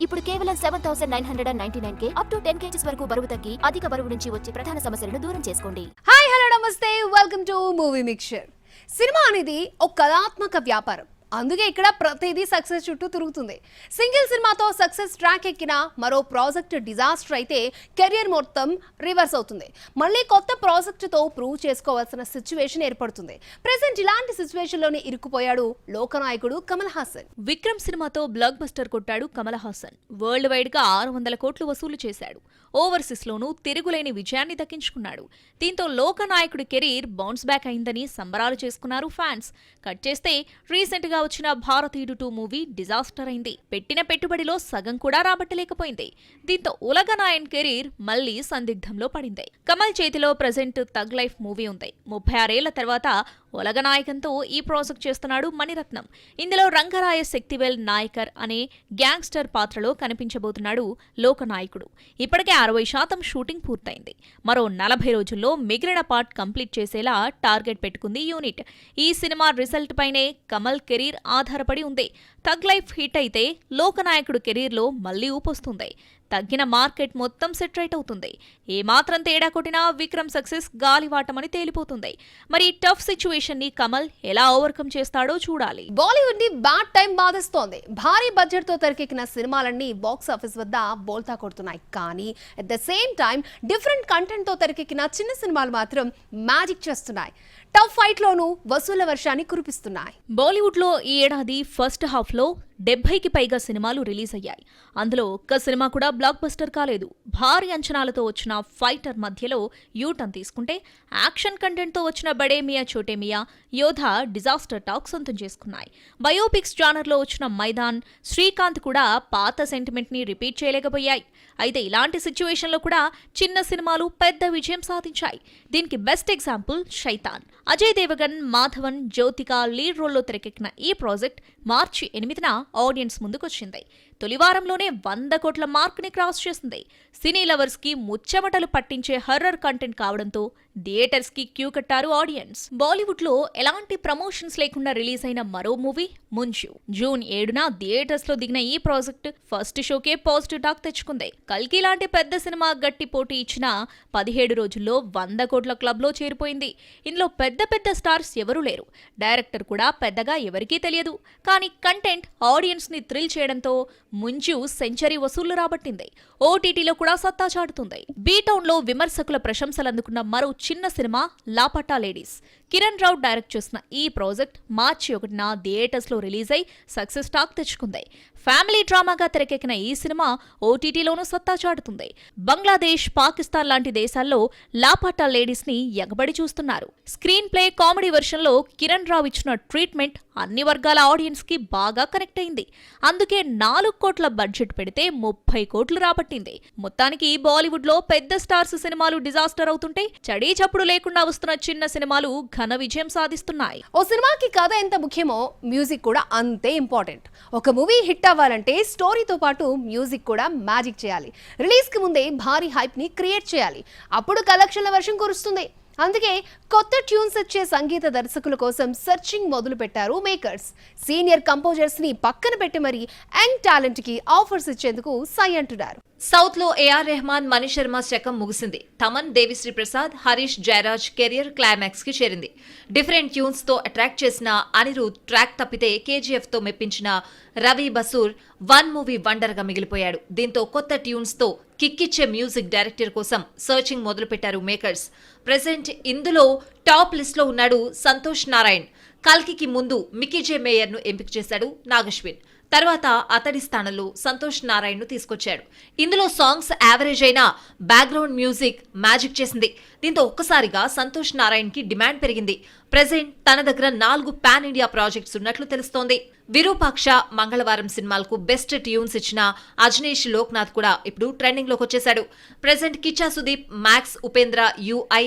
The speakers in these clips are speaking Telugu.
ఇప్పుడు కేవలం 7999K అప్ టు 10 kgs వరకు బరువు తగ్గి అధిక బరువు నుంచి వచ్చే ప్రధాన సమస్యలను దూరం చేసుకోండి. హాయ్ హలో నమస్తే, welcome to movie mixture. Cinema అనేది ఒక కళాత్మక వ్యాపారం. అందుకే ఇక్కడ ప్రతిదీ సక్సెస్ చుట్టూ తిరుగుతుంది. సింగిల్ సినిమాతో సక్సెస్ ట్రాక్ ఎక్కిన మరో ప్రాజెక్ట్ డిజాస్టర్ అయితే కెరియర్ మొత్తం రివర్స్ అవుతుంది. మళ్ళీ కొత్త ప్రాజెక్టుతో ప్రూవ్ చేసుకోవాల్సిన సిచ్యువేషన్ ఏర్పడుతుంది. ప్రెసెంట్ ఇలాంటి సిచ్యువేషన్ లోనే ఇరుక్కుపోయాడు లోకనాయకుడు కమల్ హాసన్. విక్రమ్ సినిమాతో బ్లాక్ బస్టర్ కొట్టాడు కమల్ హాసన్. వరల్డ్ వైడ్ గా 600 కోట్లు వసూలు చేశాడు. ఓవర్సీస్ లోనూ తిరుగులేని విజయాన్ని దక్కించుకున్నాడు. దీంతో లోకనాయకుడి కెరీర్ బౌన్స్ బ్యాక్ అయిందని సంబరాలు చేసుకున్నారు ఫ్యాన్స్. కట్ చేస్తే రీసెంట్ గా వచ్చిన భారతీయుడు 2 మూవీ డిజాస్టర్ అయింది. పెట్టిన పెట్టుబడిలో సగం కూడా రాబట్టలేకపోయింది. దీంతో ఉలగనాయన్ కెరీర్ మళ్లీ సందిగ్ధంలో పడింది. కమల్ చేతిలో ప్రెజెంట్ థగ్ లైఫ్ మూవీ ఉంది. 36 ఏళ్ల తర్వాత ఉలగనాయకంతో ఈ ప్రాజెక్ట్ చేస్తున్నాడు మణిరత్నం. ఇందులో రంగరాయ శక్తివేల్ నాయకర్ అనే గ్యాంగ్స్టర్ పాత్రలో కనిపించబోతున్నాడు లోకనాయకుడు. ఇప్పటికే 60% షూటింగ్ పూర్తయింది. మరో 40 రోజుల్లో మిగిలిన పార్ట్ కంప్లీట్ చేసేలా టార్గెట్ పెట్టుకుంది యూనిట్. ఈ సినిమా రిజల్ట్ పైనే కమల్ కెరీర్ ఆధారపడి ఉంది. థగ్ లైఫ్ హిట్ అయితే లోకనాయకుడు కెరీర్లో మళ్లీ ఊపొస్తుంది. తగ్గిన మార్కెట్ మొత్తం సెట్ రైట్ అవుతుంది. ఏమాత్రం తేడా కొట్టినా విక్రమ్ సక్సెస్ గాలివాటమని తేలిపోతుంది. మరి టఫ్ సిచ్యువేషన్ ని కమల్ ఎలా ఓవర్కమ్ చేస్తాడో చూడాలి. బాలీవుడ్ ని బ్యాడ్ టైం బాధిస్తోంది. భారీ బడ్జెట్ తో తెరకెక్కిన సినిమాలన్నీ బాక్స్ ఆఫీస్ వద్ద బోల్తా కొడుతున్నాయి. కానీ at the same time different content తో తెరకెక్కిన చిన్న సినిమాలు మాత్రం మ్యాజిక్ చేస్తున్నాయి. టఫ్ ఫైట్ లోనూ వసూళ్ల వర్షాన్ని కురిపిస్తున్నాయి. బాలీవుడ్ లో ఈ ఏడాది ఫస్ట్ హాఫ్ లో 70కి పైగా సినిమాలు రిలీజ్ అయ్యాయి. అందులో ఒక్క సినిమా కూడా బ్లాక్ బస్టర్ కాలేదు. భారీ అంచనాలతో వచ్చిన ఫైటర్ మధ్యలో యూటర్న్ తీసుకుంటే యాక్షన్ కంటెంట్ తో వచ్చిన బడే మియా చోటే మియా, యోధా డిజాస్టర్ టాక్ సొంతం చేసుకున్నాయి. బయోపిక్స్ జానర్ లో వచ్చిన మైదాన్, శ్రీకాంత్ కూడా పాత సెంటిమెంట్ ని రిపీట్ చేయలేకపోయాయి. అయితే ఇలాంటి సిచ్యువేషన్ లో కూడా చిన్న సినిమాలు పెద్ద విజయం సాధించాయి. దీనికి best example Shaitaan. Ajay Devgn, Madhavan, Jyothika lead రోల్లో తెరకెక్కిన ఈ ప్రాజెక్ట్ మార్చి 8న ఆడియన్స్ ముందుకొచ్చింది. తొలివారంలోనే 100 కోట్ల మార్క్ ని క్రాస్ చేసింది. సినీ లవర్స్ కి ముచ్చమటలు పట్టించే హర్రర్ కంటెంట్ కావడంతో థియేటర్స్ కి క్యూ కట్టారు ఆడియన్స్. బాలీవుడ్ లో ఎలాంటి ప్రమోషన్స్ లేకుండా రిలీజ్ అయిన మరో మూవీ ముంజు. జూన్ 7న థియేటర్స్ లో దిగిన ఈ ప్రాజెక్ట్ ఫస్ట్ షోకే పాజిటివ్ టాక్ తెచ్చుకుంది. కల్కి లాంటి పెద్ద సినిమా గట్టి పోటీ ఇచ్చిన 17 రోజుల్లో 100 కోట్ల క్లబ్ లో చేరిపోయింది. ఇందులో పెద్ద పెద్ద స్టార్స్ ఎవరూ లేరు. డైరెక్టర్ కూడా పెద్దగా ఎవరికీ తెలియదు. కానీ కంటెంట్ ఆడియన్స్ ని థ్రిల్ చేయడంతో ముంజు సెంచరీ వసూళ్లు రాబట్టింది. ఓటీటీలో కూడా సత్తా చాటుతుంది. బీటౌన్ లో విమర్శకుల ప్రశంసలు అందుకున్న మరో చిన్న సినిమా లాపటా లేడీస్. కిరణ్ రావు డైరెక్ట్ చేసిన ఈ ప్రాజెక్ట్ మార్చి 1న థియేటర్స్ లో రిలీజ్ అయి సక్సెస్ టాక్ తెచ్చుకుంది. ఫ్యామిలీ డ్రామాగా తెరకెక్కిన ఈ సినిమా ఓటీటీలోనూ సత్తా చాటుతుంది. బంగ్లాదేశ్, పాకిస్తాన్ లాంటి దేశాల్లో లాపటా లేడీస్ ని ఎగబడి చూస్తున్నారు. స్క్రీన్ ప్లే, కామెడీ వెర్షన్ లో కిరణ్ రావు ఇచ్చిన ట్రీట్మెంట్ అన్ని వర్గాల ఆడియన్స్ కి బాగా కనెక్ట్ అయింది. అందుకే 4 కోట్ల బడ్జెట్ పెడితే 30 కోట్లు రాబట్టింది. మొత్తానికి బాలీవుడ్ లో పెద్ద స్టార్స్ సినిమాలు డిజాస్టర్ అవుతుంటే చడీ చప్పుడు లేకుండా వస్తున్న చిన్న సినిమాలు ఘన విజయం సాధిస్తున్నాయి. ఓ సినిమాకి కథ ఎంత ముఖ్యమో మ్యూజిక్ కూడా అంతే ఇంపార్టెంట్. ఒక మూవీ హిట్ అవ్వాలంటే స్టోరీతో పాటు మ్యూజిక్ కూడా మ్యాజిక్ చేయాలి. రిలీజ్ కి ముందే భారీ హైప్ ని క్రియేట్ చేయాలి. అప్పుడు కలెక్షన్ల వర్షం కురుస్తుంది. అందుకే కొత్త ట్యూన్స్ వచ్చే సంగీత దర్శకుల కోసం సెర్చింగ్ మొదలు పెట్టారు మేకర్స్. సీనియర్ కంపోజర్స్ ని పక్కన పెట్టి మరీ యంగ్ టాలెంట్ కి ఆఫర్స్ ఇచ్చేందుకు సై అంటున్నారు. సౌత్ లో ఏఆర్ రెహమాన్, మణి శర్మ శకం ముగిసింది. తమన్, దేవిశ్రీ ప్రసాద్, హరీష్ జయరాజ్ కెరియర్ క్లైమాక్స్ కి చేరింది. డిఫరెంట్ ట్యూన్స్ తో అట్రాక్ట్ చేసిన అనిరుద్ ట్రాక్ తప్పితే కేజీఎఫ్ తో మెప్పించిన రవి బసూర్ 1 మూవీ వండర్ గా మిగిలిపోయాడు. దీంతో కొత్త ట్యూన్స్ తో కిక్కిచ్చే మ్యూజిక్ డైరెక్టర్ కోసం సర్చింగ్ మొదలుపెట్టారు మేకర్స్. ప్రెసెంట్ ఇందులో టాప్ లిస్ట్ లో ఉన్నాడు సంతోష్ నారాయణ్. కల్కికి ముందు మికీ జే మేయర్ ను ఎంపిక చేశాడు నాగశ్విన్. తర్వాత అతడి స్థానంలో సంతోష్ నారాయణ్ ను తీసుకొచ్చాడు. ఇందులో సాంగ్స్ యావరేజ్ అయినా బ్యాక్గ్రౌండ్ మ్యూజిక్ మ్యాజిక్ చేసింది. దీంతో ఒక్కసారిగా సంతోష్ నారాయణ్ కి డిమాండ్ పెరిగింది. ప్రెజెంట్ తన దగ్గర 4 పాన్ ఇండియా ప్రాజెక్ట్స్ ఉన్నట్లు తెలుస్తోంది. విరూపాక్ష, మంగళవారం సినిమాలకు బెస్ట్ ట్యూన్స్ ఇచ్చిన అజనీష్ లోక్నాథ్ కూడా ఇప్పుడు ట్రెండింగ్ లోకి వచ్చేశాడు. Present Kichcha Sudeep, max Upendra, UI,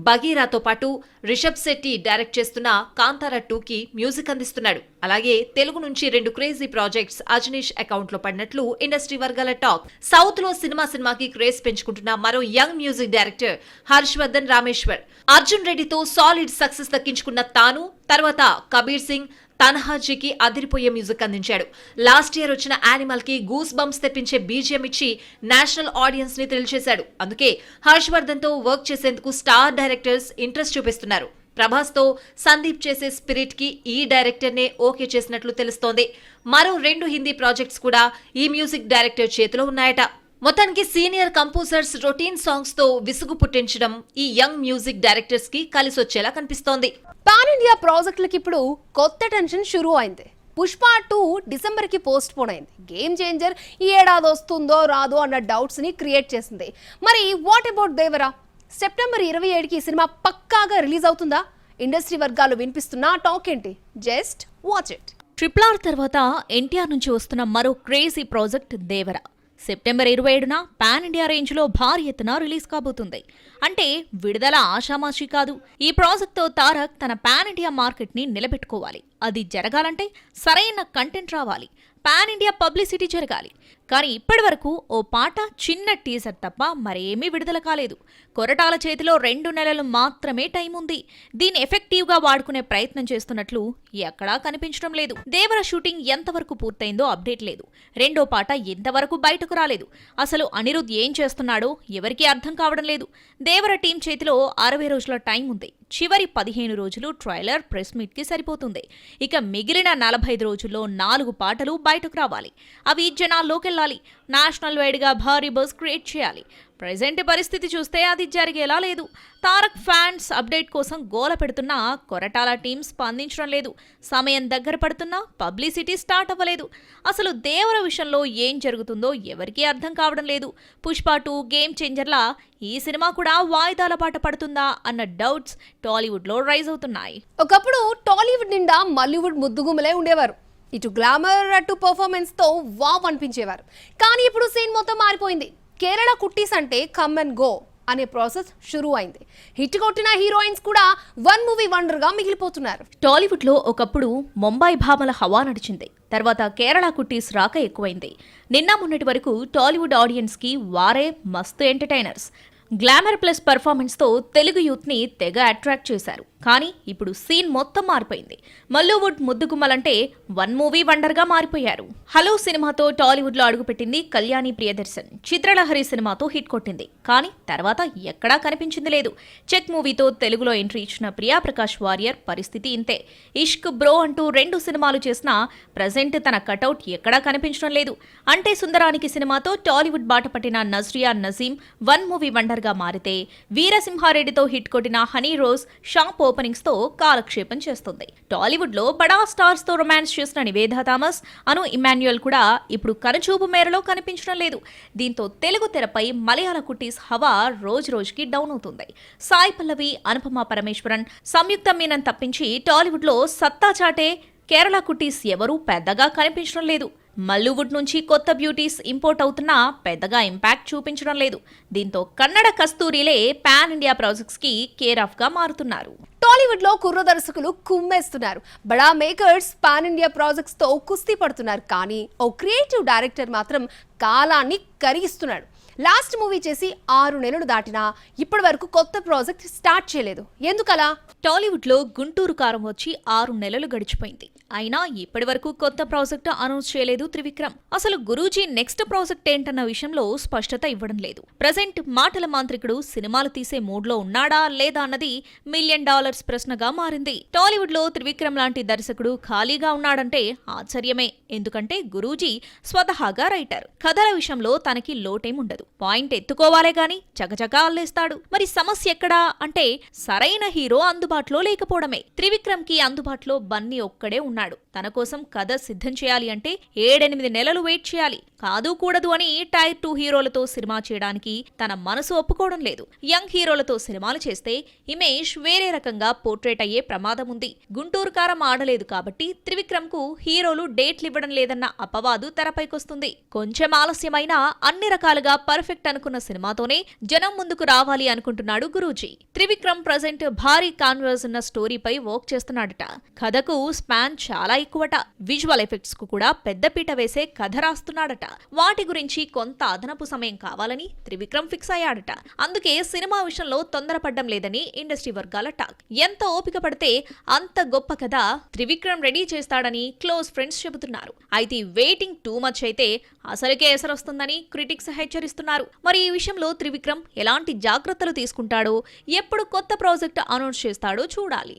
బగీరాతో పాటు రిషబ్ శెట్టి డైరెక్ట్ చేస్తున్న కాంతారా 2కి మ్యూజిక్ అందిస్తున్నాడు. అలాగే తెలుగు నుంచి 2 క్రేజీ ప్రాజెక్ట్స్ అజనీష్ అకౌంట్ లో పడినట్లు ఇండస్ట్రీ వర్గాల టాక్. సౌత్ లో సినిమాకి క్రేజ్ పెంచుకుంటున్న మరో young music director Harshavardhan Rameshwar. Arjun రెడ్డితో సాలిడ్ సక్సెస్ దక్కించుకున్న తాను, తర్వాత కబీర్ సింగ్, తన్హాజీకి అదిరిపోయే మ్యూజిక్ అందించాడు. లాస్ట్ ఇయర్ వచ్చిన యానిమల్ కి గూస్ బంప్స్ తెప్పించే బీజిఎం ఇచ్చి నేషనల్ ఆడియన్స్ ని థ్రిల్ చేశాడు. అందుకే హర్షవర్ధన్ తో వర్క్ చేసేందుకు స్టార్ డైరెక్టర్స్ ఇంట్రెస్ట్ చూపిస్తున్నారు. ప్రభాస్ తో సందీప్ చేసే స్పిరిట్ కి ఈ డైరెక్టర్ నే ఓకే చేసినట్లు తెలుస్తోంది. మరో 2 హిందీ ప్రాజెక్ట్స్ కూడా ఈ మ్యూజిక్ డైరెక్టర్ చేతిలో ఉన్నాయట. మొత్తానికి సీనియర్ కంపోజర్స్ రొటీన్ సాంగ్స్ తో విసుగు పుట్టించడం ఈ యంగ్ మ్యూజిక్ డైరెక్టర్స్ కి కలిసొచ్చేలా కనిపిస్తోంది. పాన్ ఇండియా ప్రాజెక్టులకి ఇప్పుడు కొత్త టెన్షన్ షురూ అయింది. పుష్ప 2 డిసెంబర్కి పోస్ట్ పోన్ అయింది. గేమ్ చేంజర్ ఈ ఏడాది వస్తుందో రాదో అన్న డౌట్స్ని క్రియేట్ చేసింది. మరి వాట్ అబౌట్ దేవరా? సెప్టెంబర్ 27కి సినిమా పక్కాగా రిలీజ్ అవుతుందా? ఇండస్ట్రీ వర్గాలు వినిపిస్తున్న టాక్ ఏంటి? Just watch it. RRR తర్వాత ఎన్టీఆర్ నుంచి వస్తున్న మరో క్రేజీ ప్రాజెక్ట్ దేవర. సెప్టెంబర్ 27న పాన్ ఇండియా రేంజ్లో భారీ ఎత్తున రిలీజ్ కాబోతుంది. అంటే విడుదల ఆషామాషీ కాదు. ఈ ప్రాజెక్ట్తో తారక్ తన పాన్ ఇండియా మార్కెట్ని నిలబెట్టుకోవాలి. అది జరగాలంటే సరైన కంటెంట్ రావాలి, పాన్ ఇండియా పబ్లిసిటీ జరగాలి. కానీ ఇప్పటి వరకు ఓ పాట, చిన్న టీజర్ తప్ప మరేమీ విడుదల కాలేదు. కొరటాల చేతిలో 2 నెలలు మాత్రమే టైం ఉంది. దీన్ని ఎఫెక్టివ్గా వాడుకునే ప్రయత్నం చేస్తున్నట్లు ఎక్కడా కనిపించడం లేదు. దేవర షూటింగ్ ఎంతవరకు పూర్తయిందో అప్డేట్ లేదు. 2వ పాట ఎంతవరకు బయటకు రాలేదు. అసలు అనిరుద్ ఏం చేస్తున్నాడో ఎవరికీ అర్థం కావడం లేదు. దేవర టీం చేతిలో 60 రోజుల టైం ఉంది. చివరి 15 రోజులు ట్రైలర్, ప్రెస్ మీట్ కి సరిపోతుంది. ఇక మిగిలిన 45 రోజుల్లో 4 పాటలు బయటకు రావాలి. అవి జనాల్లోకెళ్ళాలి. నేషనల్ వైడ్ గా భారీ బజ్ క్రియేట్ చేయాలి. ప్రెజెంట్ పరిస్థితి చూస్తే అది జరిగేలా లేదు. తారక్ ఫ్యాన్స్ అప్డేట్ కోసం గోల పెడుతున్నా కొరటాల టీం స్పందించడం లేదు. సమయం దగ్గర పడుతున్నా పబ్లిసిటీ స్టార్ట్ అవ్వలేదు. అసలు దేవర విషయంలో ఏం జరుగుతుందో ఎవరికీ అర్థం కావడం లేదు. పుష్ప 2 గేమ్ చేంజర్లా ఈ సినిమా కూడా వాయిదాల బాట పడుతుందా అన్న డౌట్స్ టాలీవుడ్ లో రైజ్ అవుతున్నాయి. ఒకప్పుడు టాలీవుడ్ నిండా మల్లీవుడ్ ముద్దుగుమలే ఉండేవారు. ఇటు గ్లామర్, అటు పర్ఫార్మెన్స్ తో వావ్ అనిపించేవారు. కానీ ఇప్పుడు సీన్ మొత్తం మారిపోయింది. కేరళ కుట్టీస్ అంటే కమ్ అండ్ గో అనే ప్రాసెస్ షురూ అయింది. హిట్ కొట్టిన హీరోయిన్స్ కూడా 1 మూవీ వండర్ గా మిగిలిపోతున్నారు. టాలీవుడ్ లో ఒకప్పుడు ముంబై భామల హవా నడిచింది. తర్వాత కేరళ కుట్టీస్ రాక ఎక్కువైంది. నిన్న మొన్నటి వరకు టాలీవుడ్ ఆడియన్స్ కి వారే మస్తు ఎంటర్టైనర్స్. గ్లామర్ ప్లస్ పర్ఫార్మెన్స్ తో తెలుగు యూత్ ని తెగ అట్రాక్ట్ చేశారు. కానీ ఇప్పుడు సీన్ మొత్తం మారిపోయింది. మల్లీవుడ్ ముద్దుగుమ్మలంటే 1 మూవీ వండర్ గా మారిపోయారు. హలో సినిమాతో టాలీవుడ్ లో అడుగుపెట్టింది కళ్యాణి ప్రియదర్శన్. చిత్రలహరి సినిమాతో హిట్ కొట్టింది. కానీ తర్వాత ఎక్కడా కనిపించింది లేదు. చెక్ మూవీతో తెలుగులో ఎంట్రీ ఇచ్చిన ప్రియా ప్రకాష్ వారియర్ పరిస్థితి ఇంతే. ఇష్క్, బ్రో అంటూ 2 సినిమాలు చేసినా ప్రజెంట్ తన కటౌట్ ఎక్కడా కనిపించడం లేదు. అంటే సుందరానికి సినిమాతో టాలీవుడ్ బాట పట్టిన నజ్రియా నజీం 1 మూవీ వండర్ గా మారితే, వీరసింహారెడ్డితో హిట్ కొట్టిన హనీ రోజ్ షాప్ ఓపెనింగ్స్ తో కాలక్షేపం చేస్తుంది. టాలీవుడ్ లో బడా స్టార్స్ తో రొమాన్స్ చేసిన నివేదా థామస్, అను ఇమాన్యుయల్ కూడా ఇప్పుడు కనుచూపు మేరలో కనిపించడం లేదు. దీంతో తెలుగు తెరపై మలయాళ కుట్టీస్ హవా రోజు రోజుకి డౌన్ అవుతుంది. సాయి పల్లవి, అనుపమ పరమేశ్వరన్, సంయుక్త మీనన్ తప్పించి టాలీవుడ్ లో సత్తా చాటే కేరళ కుట్టీస్ ఎవరూ పెద్దగా కనిపించడం లేదు. మల్లీవుడ్ నుంచి కొత్త బ్యూటీస్ ఇంపోర్ట్ అవుతున్నా పెద్దగా ఇంపాక్ట్ చూపించడం లేదు. దీంతో కన్నడ కస్తూరిలే పాన్ ఇండియా ప్రాజెక్ట్స్ కి కేర్ ఆఫ్ గా మారుతున్నారు. టాలీవుడ్ లో కుర్ర దర్శకులు కుమ్మేస్తున్నారు. బడా మేకర్స్ పాన్ ఇండియా ప్రాజెక్ట్స్ తో కుస్తీ పడుతున్నారు. కానీ ఓ క్రియేటివ్ డైరెక్టర్ మాత్రం కాలాన్ని కరిగిస్తున్నాడు. లాస్ట్ మూవీ చేసి 6 నెలలు దాటినా ఇప్పటి వరకు కొత్త ప్రాజెక్ట్ స్టార్ట్ చేయలేదు. ఎందుకలా? టాలీవుడ్ లో గుంటూరు కారం వచ్చి 6 నెలలు గడిచిపోయింది. అయినా ఇప్పటి వరకు కొత్త ప్రాజెక్ట్ అనౌన్స్ చేయలేదు త్రివిక్రమ్. అసలు గురూజీ నెక్స్ట్ ప్రాజెక్ట్ ఏంటన్న విషయంలో స్పష్టత ఇవ్వడం లేదు. ప్రజెంట్ మాటల మాంత్రికుడు సినిమాలు తీసే మూడ్ లో ఉన్నాడా లేదా అన్నది $1 మిలియన్ ప్రశ్నగా మారింది. టాలీవుడ్ లో త్రివిక్రమ్ లాంటి దర్శకుడు ఖాళీగా ఉన్నాడంటే ఆశ్చర్యమే. ఎందుకంటే గురూజీ స్వతహాగా రైటర్. కథల విషయంలో తనకి లోటేముండదు. పాయింట్ ఎత్తుకోవాలే గాని చకచకా అల్లేస్తాడు. మరి సమస్య ఎక్కడా అంటే సరైన హీరో అందుబాటులో లేకపోవడమే. త్రివిక్రమ్ కి అందుబాటులో బన్నీ ఒక్కడే ఉన్నాడు. తన కోసం కథ సిద్ధం చేయాలి అంటే 7-8 నెలలు వెయిట్ చేయాలి. కాదు కూడదు అని టైర్ 2 హీరోలతో సినిమా చేయడానికి తన మనసు ఒప్పుకోవడం లేదు. యంగ్ హీరోలతో సినిమాలు చేస్తే ఇమేజ్ వేరే రకంగా పోర్ట్రేట్ అయ్యే ప్రమాదం ఉంది. గుంటూరు కారం ఆడలేదు కాబట్టి త్రివిక్రమ్ కు హీరోలు డేట్లు ఇవ్వడం లేదన్న అపవాదు తెరపైకొస్తుంది. కొంచెం ఆలస్యమైనా అన్ని రకాలుగా పర్ఫెక్ట్ అనుకున్న సినిమాతోనే జనం ముందుకు రావాలి అనుకుంటున్నాడు గురూజీ. త్రివిక్రమ్ ప్రజెంట్ భారీ కాన్వర్స్ ఉన్న స్టోరీపై వర్క్ చేస్తున్నాడట. కథకు స్పాన్ చాలా ఎక్కువట. విజువల్ ఎఫెక్ట్స్ కు కూడా పెద్దపీట వేసే కథ రాస్తున్నాడట. వాటి గురించి కొంత అదనపు సమయం కావాలని త్రివిక్రమ్ ఫిక్స్ అయ్యాడట. అందుకే సినిమా విషయంలో తొందరపడ్డం లేదని ఇండస్ట్రీ వర్గాల టాక్. ఎంత ఓపిక పడితే అంత గొప్ప కథ త్రివిక్రమ్ రెడీ చేస్తాడని క్లోజ్ ఫ్రెండ్స్ చెబుతున్నారు. అయితే వెయిటింగ్ టూ మచ్ అయితే అసలుకే ఎసరొస్తుందని క్రిటిక్స్ హెచ్చరిస్తున్నారు. మరి ఈ విషయంలో త్రివిక్రమ్ ఎలాంటి జాగ్రత్తలు తీసుకుంటాడో, ఎప్పుడు కొత్త ప్రాజెక్ట్ అనౌన్స్ చేస్తాడో చూడాలి.